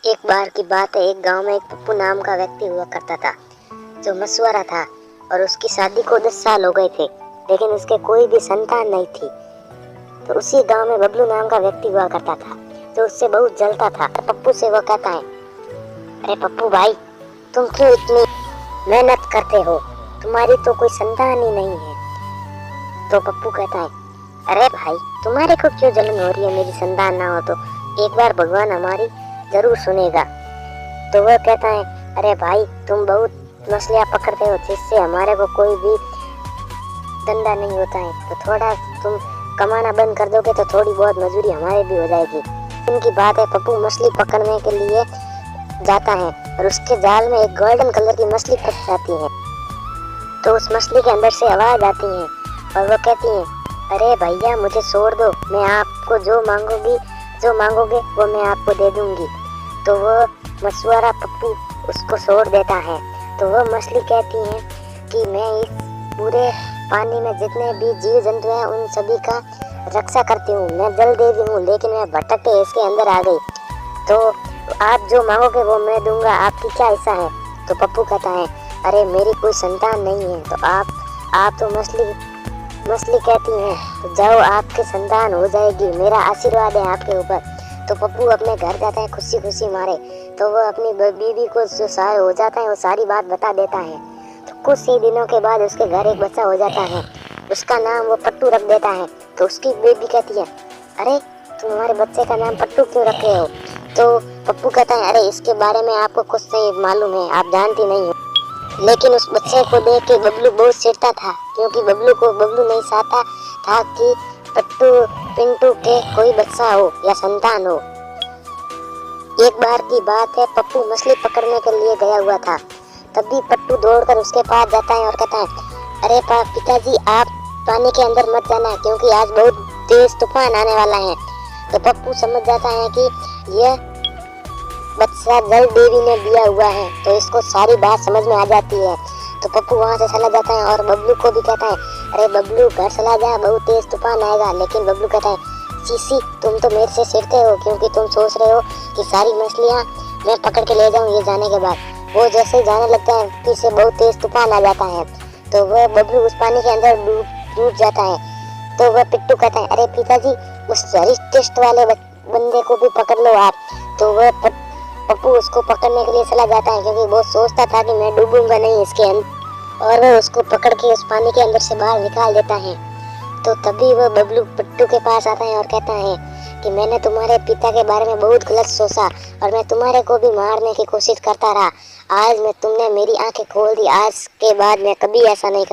एक बार की बात है, एक गांव में एक पप्पू नाम का व्यक्ति हुआ करता था जो मछुआरा था और उसकी शादी को 10 साल हो गए थे, लेकिन उसके कोई भी संतान नहीं थी। तो उसी गांव में बबलू नाम का व्यक्ति हुआ करता था जो उससे बहुत जलता था। तो पप्पू से वो कहता है, अरे पप्पू भाई, तुम क्यों इतनी मेहनत करते हो, तुम्हारी तो कोई संतान ही नहीं है। तो पप्पू कहता है, अरे भाई, तुम्हारे को क्यों जलन हो रही है, मेरी संतान ना हो तो एक बार भगवान हमारी जरूर सुनेगा। तो वह कहता है, अरे भाई, तुम बहुत मछलियाँ पकड़ते हो जिससे हमारे को कोई भी धंधा नहीं होता है, तो थोड़ा तुम कमाना बंद कर दोगे तो थोड़ी बहुत मजदूरी हमारे भी हो जाएगी। इनकी बात है, पप्पू मछली पकड़ने के लिए जाता है और उसके जाल में एक गोल्डन कलर की मछली फंस जाती है। तो उस मछली के अंदर से आवाज आती है और वो कहती है, अरे भैया, मुझे छोड़ दो, मैं आपको जो मांगोगे वो मैं आपको दे दूंगी। तो वो मछुआरा पप्पू उसको छोड़ देता है। तो वो मछली कहती है कि मैं इस पूरे पानी में जितने भी जीव जंतु हैं उन सभी का रक्षा करती हूँ, मैं जल देवी हूँ, लेकिन मैं भटक के इसके अंदर आ गई। तो आप जो मांगोगे वो मैं दूंगा, आपकी क्या इच्छा है। तो पप्पू कहता है, अरे मेरी कोई संतान नहीं है। तो आप तो मछली कहती है, तो जाओ, आपके संतान हो जाएगी, मेरा आशीर्वाद है आपके ऊपर। तो पप्पू अपने घर जाता है खुशी खुशी मारे। तो वो अपनी बीवी को जो सारे हो जाता है वो सारी बात बता देता है। तो कुछ ही दिनों के बाद उसके घर एक बच्चा हो जाता है, उसका नाम वो पट्टू रख देता है। तो उसकी बेबी कहती है, अरे तुम हमारे बच्चे का नाम पट्टू क्यों रखे हो। तो पप्पू कहता है, अरे इसके बारे में आपको कुछ नहीं मालूम है, आप जानती नहीं हो। लेकिन उस बच्चे को देख के बबलू बहुत चिढ़ता था, क्योंकि बबलू नहीं चाहता था कि पट्टू पिंटू के कोई बच्चा हो या संतान हो। एक बार की बात है, पप्पू मछली पकड़ने के लिए गया हुआ था। तभी पट्टू दौड़कर उसके पास जाता है और कहता है, अरे पिताजी, आप पानी के अंदर मत जाना, क्योंकि आज बहुत तेज तूफान आने वाला है। तो पप्पू समझ जाता है कि यह बच्चा जल देवी ने दिया हुआ है, तो इसको सारी बात समझ में आ जाती है। तो पप्पू वहाँ से चला जाता है और बबलू को भी कहता है, अरे बबलू, घर चला जा, बहुत तेज तूफान आएगा। लेकिन बबलू कहता है, सीसी, तुम तो मेरे से चिढ़ते हो, क्योंकि तुम सोच रहे हो कि सारी मछलियाँ मैं पकड़ के ले जाऊँ ये जाने के बाद। वो जैसे ही जाने लगता है, पीछे बहुत तेज तूफान आ जाता है। तो वह बबलू उस पानी के अंदर डूब जाता है। तो वह पिट्टू कहता है, अरे पिताजी, उस हरीश टेस्ट वाले बंदे को भी पकड़ लो आप। तो वह पप्पू उसको पकड़ने के लिए चला जाता है, क्योंकि वो सोचता था कि मैं डूबूंगा नहीं इसके अंदर, और वह उसको पकड़ के उस पानी के अंदर से बाहर निकाल देता है। तो तभी वह बबलू पिट्टू के पास आता है और कहता है कि मैंने तुम्हारे पिता के बारे में बहुत गलत सोचा और मैं तुम्हारे को भी मारने की कोशिश करता रहा। आज मैं तुमने मेरी आंखें खोल दी, आज के बाद मैं कभी ऐसा नहीं